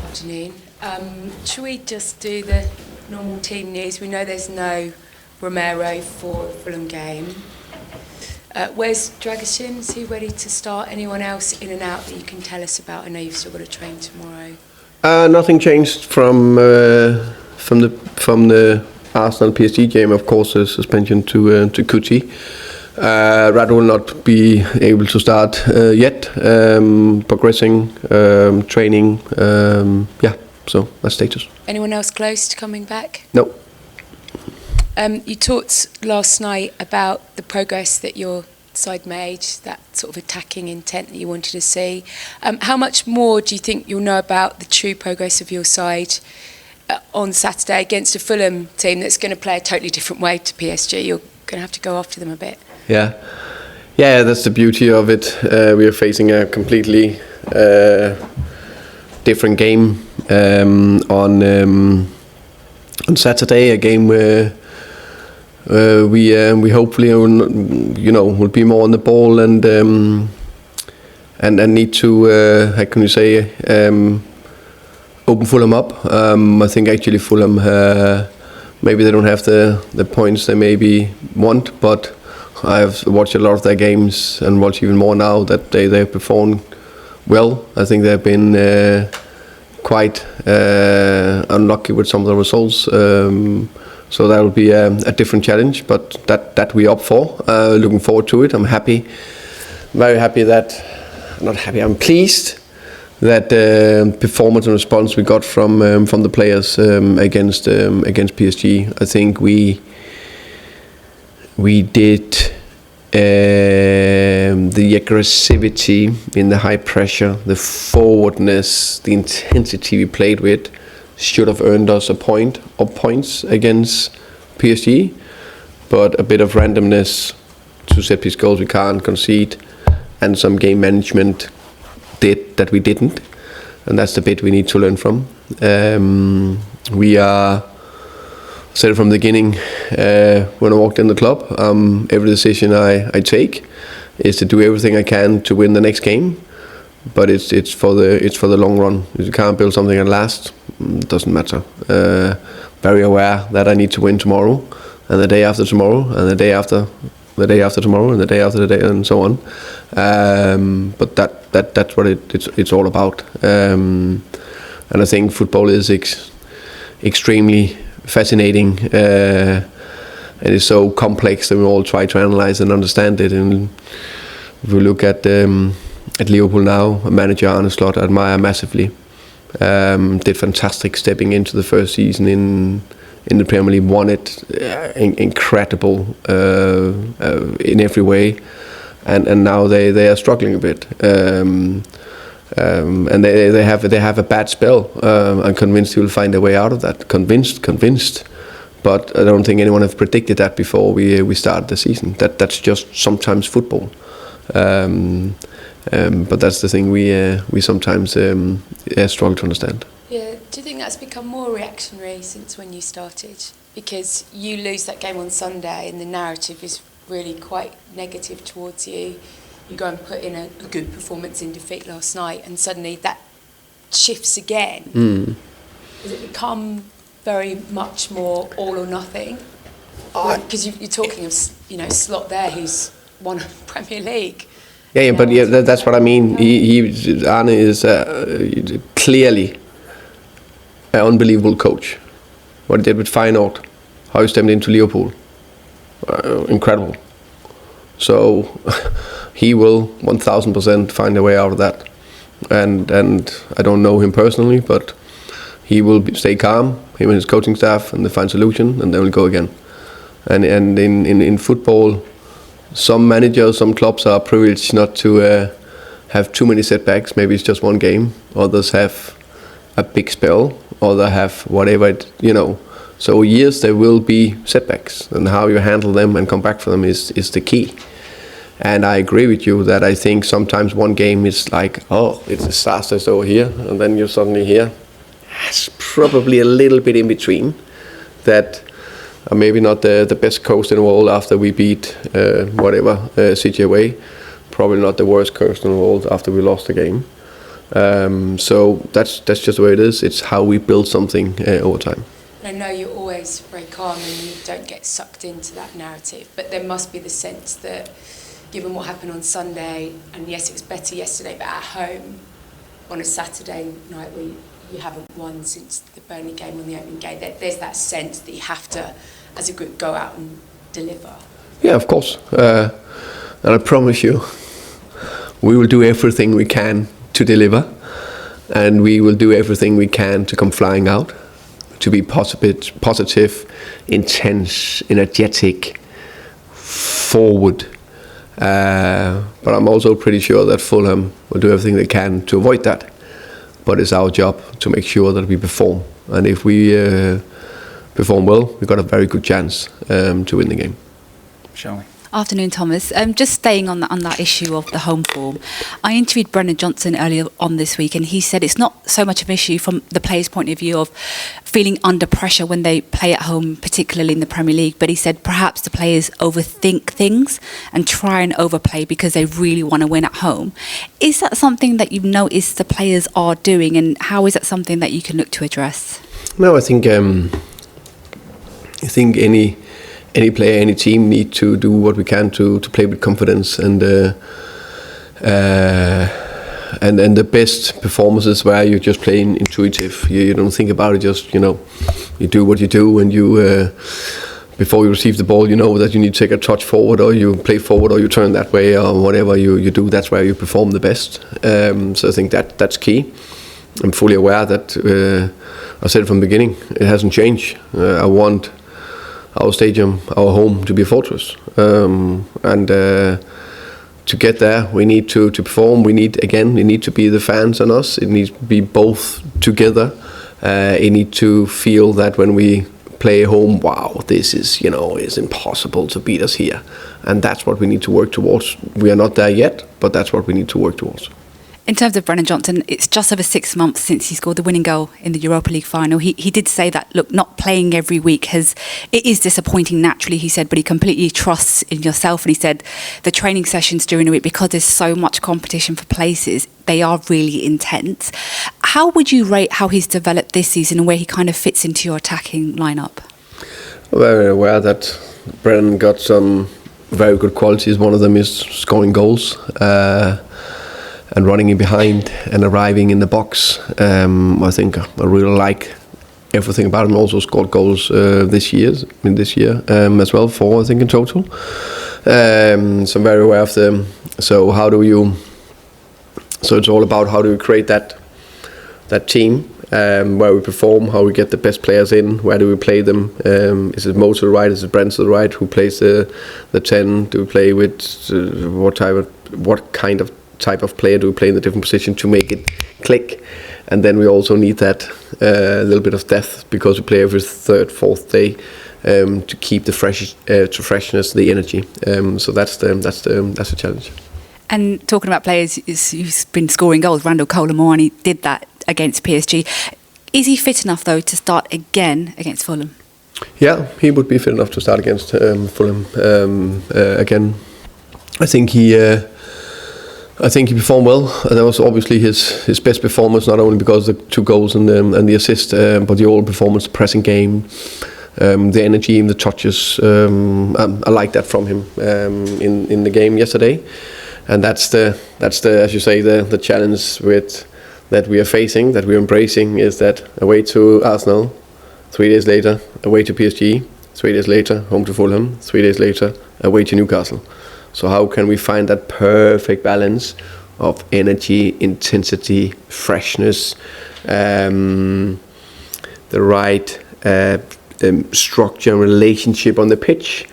Afternoon. Shall we just do the normal team news? We know there's no Romero for the Fulham game. Where's Dragusin? Is he ready to start? Anyone else in and out that you can tell us about? I know you've still got to train tomorrow. Nothing changed from the Arsenal PSG game. Of course, a suspension to Kuti. Rad will not be able to start yet. Progressing, training. So that's status. Anyone else close to coming back? No. You talked last night about the progress that your side made, that sort of attacking intent that you wanted to see. How much more do you think you'll know about the true progress of your side on Saturday against a Fulham team that's going to play a totally different way to PSG? You're going to have to go after them a bit. Yeah, that's the beauty of it. We are facing a completely different game on Saturday. A game where we hopefully will be more on the ball and need to how can you say open Fulham up. I think actually Fulham maybe they don't have the points they maybe want, but I've watched a lot of their games and watch even more now that they performed well. I think they've been quite unlucky with some of the results. So that will be a different challenge, but that we up for. Looking forward to it. I'm happy, very happy I'm pleased that performance and response we got from the players against PSG. I think we did the aggressivity in the high pressure, the forwardness, the intensity we played with should have earned us a point or points against PSG, but a bit of randomness, to set piece goals we can't concede, and some game management did that we didn't, and that's the bit we need to learn from. We are said it from the beginning when I walked in the club. Every decision I take is to do everything I can to win the next game, but it's for the long run. If you can't build something that lasts, it doesn't matter. Very aware that I need to win tomorrow, and the day after tomorrow, and the day after tomorrow, and the day after the day, and so on. But that's what it's all about. And I think football is extremely fascinating, and it's so complex that we all try to analyze and understand it. And if we look at Liverpool now, a manager Arne Slot I admire massively. Did fantastic stepping into the first season in the Premier League, won it, incredible in every way, and now they are struggling a bit, and they have a bad spell. I'm convinced he will find a way out of that. Convinced, but I don't think anyone have predicted that before we started the season. That's just sometimes football. But that's the thing we sometimes struggle to understand. Yeah, do you think that's become more reactionary since when you started? Because you lose that game on Sunday and the narrative is really quite negative towards you. You go and put in a good performance in defeat last night, and suddenly that shifts again. Has it become very much more all or nothing? Because you're talking of Slot there, who's won a Premier League. Yeah, but that's what I mean. Arne is clearly an unbelievable coach. What he did with Feyenoord, how he stepped into Liverpool, incredible. So he will 1000% find a way out of that. And I don't know him personally, but he will stay calm, him and his coaching staff, and they find solution, and then we'll go again. And in football, some managers, some clubs are privileged not to have too many setbacks. Maybe it's just one game. Others have a big spell, or they have whatever, So yes, there will be setbacks, and how you handle them and come back from them is the key. And I agree with you that I think sometimes one game is like, oh, it's disastrous over here, and then you're suddenly here. It's probably a little bit in between that. Maybe not the best coach in the world after we beat City away. Probably not the worst coach in the world after we lost the game. So that's just the way it is. It's how we build something over time. I know you're always very calm and you don't get sucked into that narrative, but there must be the sense that given what happened on Sunday, and yes, it was better yesterday, but at home on a Saturday night where you haven't won since the Burnley game on the opening game, there's that sense that you have to, as a group, go out and deliver. Yeah, of course. And I promise you, we will do everything we can to deliver, and we will do everything we can to come flying out, to be positive, intense, energetic, forward. But I'm also pretty sure that Fulham will do everything they can to avoid that. But it's our job to make sure that we perform. And if we perform well, we've got a very good chance to win the game. Shall we? Afternoon, Thomas. Just staying on that issue of the home form, I interviewed Brennan Johnson earlier on this week, and he said it's not so much of an issue from the players' point of view of feeling under pressure when they play at home, particularly in the Premier League, but he said perhaps the players overthink things and try and overplay because they really want to win at home. Is that something that you've noticed the players are doing, and how is that something that you can look to address? No, I think any player, any team need to do what we can to play with confidence, and the best performances where you're just playing intuitive. You don't think about it, just you do what you do, and you before you receive the ball, you know that you need to take a touch forward, or you play forward, or you turn that way, or whatever you do. That's where you perform the best. So I think that's key. I'm fully aware that I said it from the beginning. It hasn't changed. I want our stadium, our home, to be a fortress, and to get there, we need to perform. We need to be the fans and us. It needs to be both together. It need to feel that when we play home, wow, this is it's impossible to beat us here, and that's what we need to work towards. We are not there yet, but that's what we need to work towards. In terms of Brennan Johnson, it's just over 6 months since he scored the winning goal in the Europa League final. He did say that, look, not playing every week it is disappointing naturally, he said, but he completely trusts in yourself. And he said the training sessions during the week, because there's so much competition for places, they are really intense. How would you rate how he's developed this season and where he kind of fits into your attacking lineup? Very aware that Brennan got some very good qualities. One of them is scoring goals. And running in behind and arriving in the box. I think I really like everything about him. Also scored goals this year as well, 4 I think in total. So I'm very aware of them. So it's all about how do we create that team where we perform, how we get the best players in, where do we play them? Is it Mo to the right? Is it Brent to the right? Who plays the 10? Do we play with what kind of type of player do we play in the different position to make it click? And then we also need that little bit of depth, because we play every third, fourth day, to keep the freshness, the energy. So that's the challenge. And talking about players who's been scoring goals, Randall Colomuani did that against PSG. Is he fit enough though to start again against Fulham? Yeah, he would be fit enough to start against Fulham again. I think he performed well. That was obviously his best performance, not only because of the 2 goals and the assist, but the whole performance, the pressing game, the energy, the touches. I like that from him in the game yesterday, and that's the as you say the challenge that we are facing, that we are embracing, is that away to Arsenal, 3 days later away to PSG, 3 days later home to Fulham, 3 days later away to Newcastle. So how can we find that perfect balance of energy, intensity, freshness, the right structure and relationship on the pitch?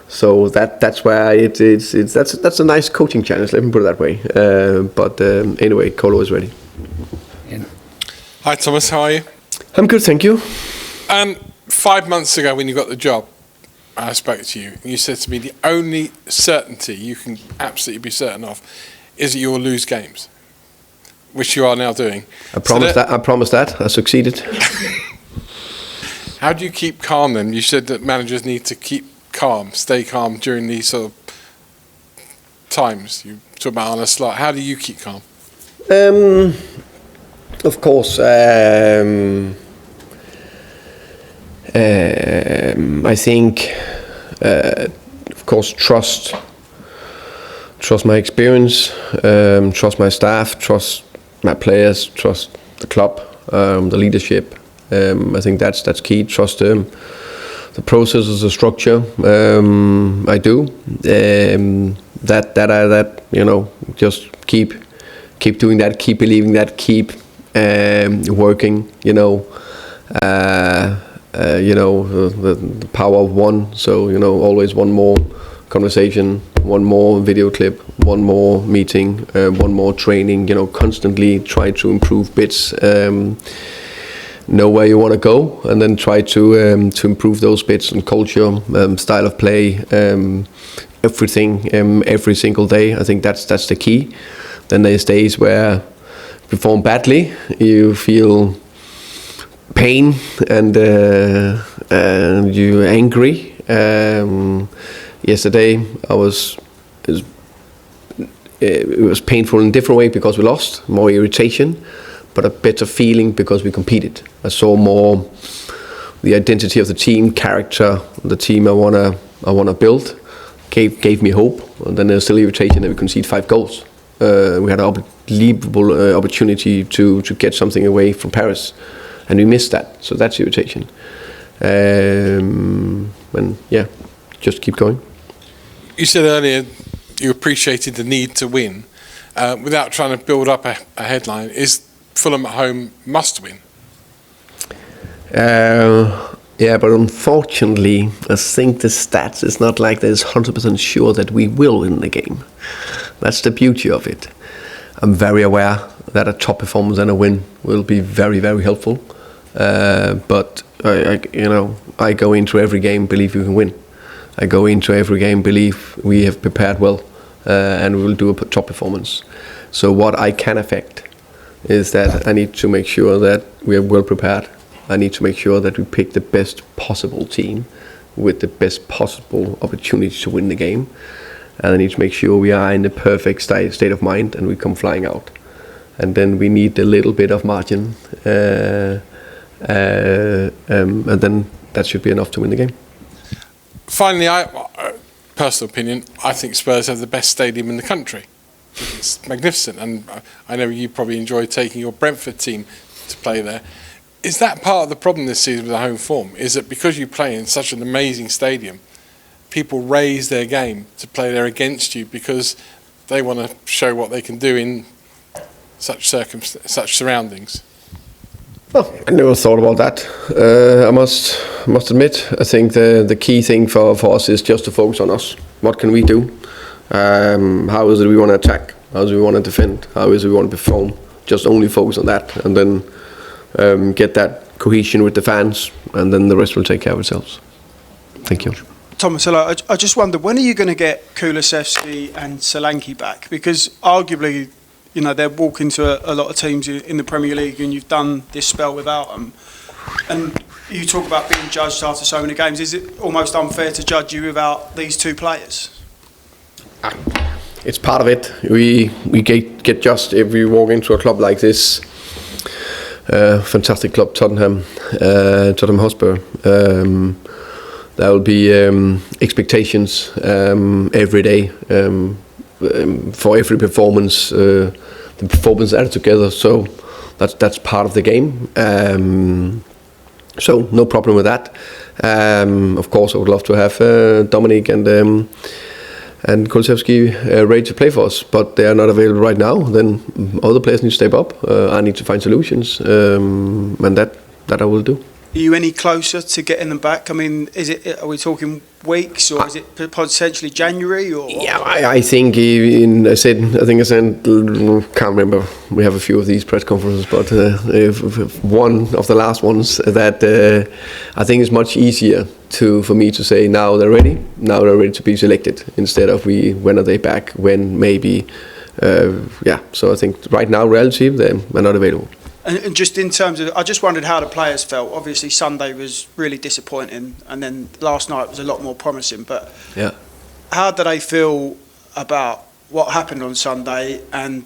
So that's where that's a nice coaching challenge. Let me put it that way. But anyway, Colo is ready. Hi Thomas, how are you? I'm good, thank you. 5 months ago, when you got the job, I spoke to you, and you said to me the only certainty you can absolutely be certain of is that you will lose games, which you are now doing. I promised that. I succeeded. How do you keep calm then? You said that managers need to stay calm during these sort of times. You talk about on a slot. How do you keep calm? Of course, I think, of course, trust my experience, trust my staff, trust my players, trust the club, the leadership. I think that's key. Trust the processes, the structure. I do that. Just keep doing that. Keep believing that. Keep working. The power of one. So always one more conversation, one more video clip, one more meeting, one more training. Constantly try to improve bits. Know where you want to go, and then try to improve those bits and culture, style of play, everything, every single day. I think that's the key. Then there's days where you perform badly, you feel pain and you're angry. Yesterday it was painful in a different way because we lost, more irritation, but a better feeling because we competed. I saw more the identity of the team, character, the team I wanna build. Gave me hope. And then there's still irritation that we conceded 5 goals. We had an unbelievable opportunity to get something away from Paris, and we missed that. So that's irritation. And yeah, just keep going. You said earlier you appreciated the need to win. Without trying to build up a headline, is Fulham at home must win? Yeah, but unfortunately, I think the stats is not like there's 100% sure that we will win the game. That's the beauty of it. I'm very aware that a top performance and a win will be very, very helpful. But I go into every game believe we can win. I go into every game believe we have prepared well, and we will do a top performance. So what I can affect is that I need to make sure that we are well prepared. I need to make sure that we pick the best possible team with the best possible opportunity to win the game. And I need to make sure we are in the perfect state of mind and we come flying out. And then we need a little bit of margin. And then that should be enough to win the game. Finally, personal opinion, I think Spurs have the best stadium in the country. It's magnificent, and I know you probably enjoy taking your Brentford team to play there. Is that part of the problem this season with the home form? Is that because you play in such an amazing stadium, people raise their game to play there against you because they want to show what they can do in such surroundings? Well, I never thought about that. I must admit, I think the key thing for us is just to focus on us. What can we do? How is it we want to attack? How is it we want to defend? How is it we want to perform? Just only focus on that, and then get that cohesion with the fans, and then the rest will take care of itself. Thank you. Thomas, hello. I just wonder, when are you going to get Kulusevski and Solanke back? Because arguably, they're walking to a lot of teams in the Premier League, and you've done this spell without them. And you talk about being judged after so many games. Is it almost unfair to judge you without these 2 players? It's part of it. We get judged if we walk into a club like this. Fantastic club, Tottenham Hotspur. There will be expectations every day for every performance. The performance added together, so that's part of the game. So no problem with that. Of course, I would love to have Dominic and Kulusevski ready to play for us, but they are not available right now. Then other players need to step up. I need to find solutions, and that I will do. Are you any closer to getting them back? I mean, are we talking weeks, or is it potentially January? Or yeah, I think I can't remember. We have a few of these press conferences, but if one of the last ones that I think is much easier for me to say now they're ready to be selected, instead of when are they back, when maybe. So I think right now, reality, they're not available. And just in terms of, I just wondered how the players felt. Obviously, Sunday was really disappointing, and then last night was a lot more promising. But yeah, how do they feel about what happened on Sunday and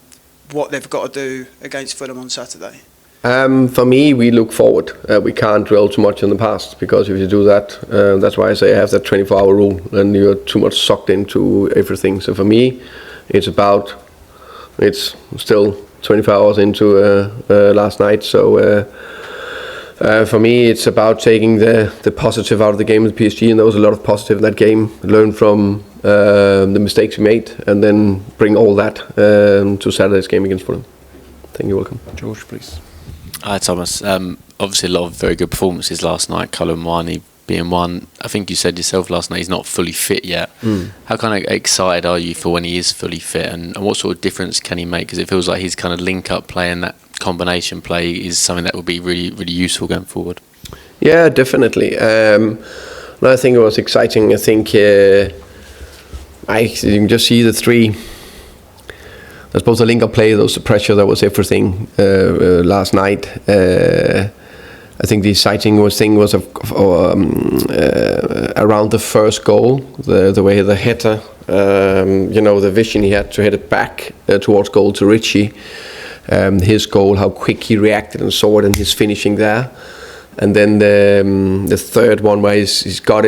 what they've got to do against Fulham on Saturday? For me, we look forward. We can't dwell too much on the past, because if you do that, that's why I say I have that 24-hour rule, and you're too much sucked into everything. So for me, it's still 24 hours into last night. So for me, it's about taking the positive out of the game with PSG, and there was a lot of positive in that game. Learn from the mistakes we made, and then bring all that to Saturday's game against Fulham. Thank you. Welcome. George, please. Hi Thomas. Obviously a lot of very good performances last night, Cullen Wani being one. I think you said yourself last night he's not fully fit yet. How kind of excited are you for when he is fully fit, and what sort of difference can he make? Because it feels like his kind of link-up play and that combination play is something that will be really, really useful going forward. Yeah, definitely. I think it was exciting. I think you can just see the three. I suppose the link-up play, there was the pressure, that was everything last night. I think the exciting thing was around the first goal, the way the header, the vision he had to head it back towards goal to Richie. His goal, how quick he reacted and saw it, and his finishing there. And then the third one where he's got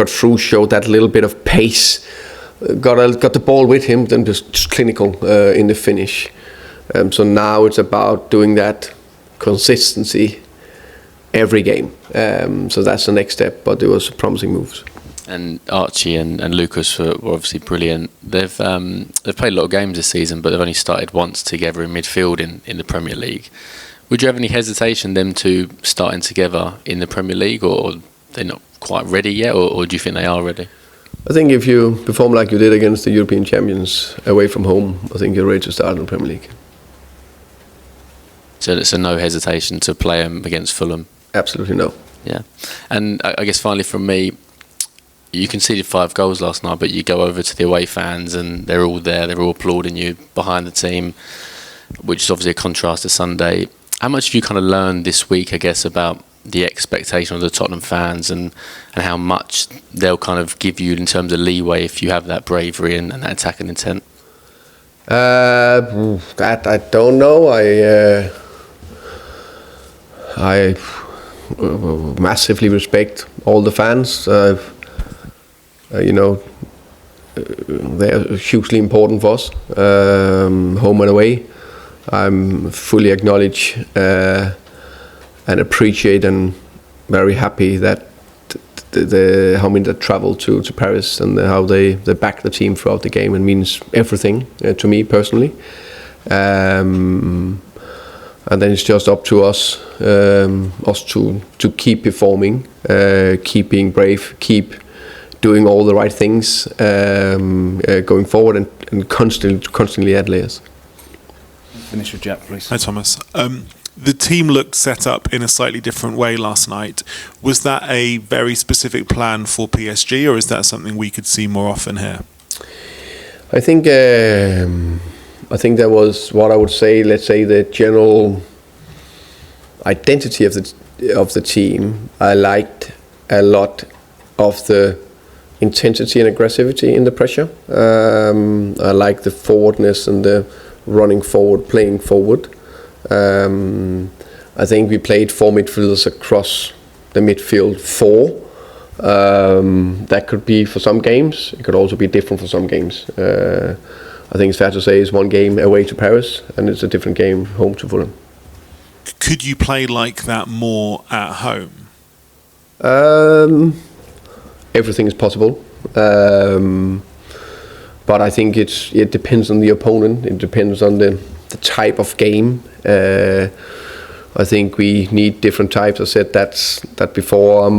through, showed that little bit of pace. Got the ball with him, then just clinical in the finish. So now it's about doing that consistency every game. So that's the next step, but it was promising moves. And Archie and Lucas were obviously brilliant. They've played a lot of games this season, but they've only started once together in midfield in the Premier League. Would you have any hesitation them two starting together in the Premier League, or they're not quite ready yet, or do you think they are ready? I think if you perform like you did against the European champions away from home, I think you're ready to start in the Premier League. So it's a no hesitation to play them against Fulham? Absolutely no. Yeah. And I guess finally from me, you conceded 5 goals last night, but you go over to the away fans and they're all there, they're all applauding you behind the team, which is obviously a contrast to Sunday. How much have you kind of learned this week, I guess, about the expectation of the Tottenham fans and how much they'll kind of give you in terms of leeway if you have that bravery and that attacking intent? That I don't know. I massively respect all the fans. They're hugely important for us, home and away. I'm fully acknowledge and appreciate and very happy that how many that travel to Paris and how they back the team throughout the game, and means everything to me personally. And then it's just up to us to keep performing, keep being brave, keep doing all the right things, going forward, and constantly add layers. Finish with Jack, please. Hi, Thomas. The team looked set up in a slightly different way last night. Was that a very specific plan for PSG, or is that something we could see more often here? I think that was what I would say. Let's say the general identity of the team. I liked a lot of the intensity and aggressivity in the pressure. I like the forwardness and the running forward, playing forward. I think we played 4 midfielders across the midfield 4. That could be for some games. It could also be different for some games. I think it's fair to say it's one game away to Paris and it's a different game home to Fulham. Could you play like that more at home? Everything is possible. But I think it depends on the opponent. It depends on the type of game. I think we need different types. I said that before.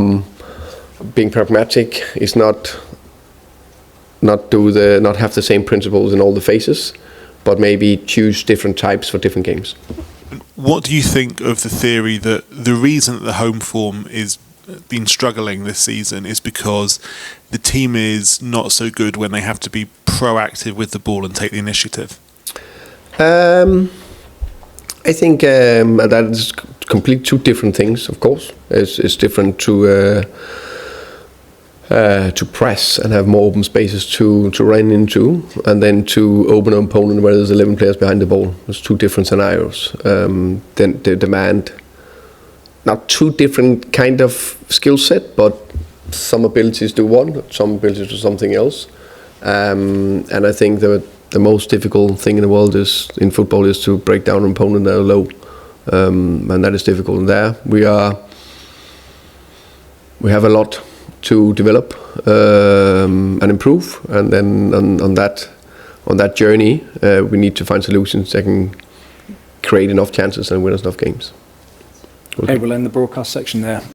Being pragmatic is not have the same principles in all the phases, but maybe choose different types for different games. What do you think of the theory that the reason that the home form is been struggling this season is because the team is not so good when they have to be proactive with the ball and take the initiative? I think that is completely 2 different things. Of course, it's different to to press and have more open spaces to run into, and then to open an opponent where there's 11 players behind the ball. There's two different scenarios. Then they demand not two different kind of skill set, but some abilities do one, some abilities do something else. And I think the most difficult thing in the world in football is to break down an opponent that are low, and that is difficult. And there we have a lot to develop and improve, and then on that journey we need to find solutions that can create enough chances and win us enough games. Okay, we'll end the broadcast section there.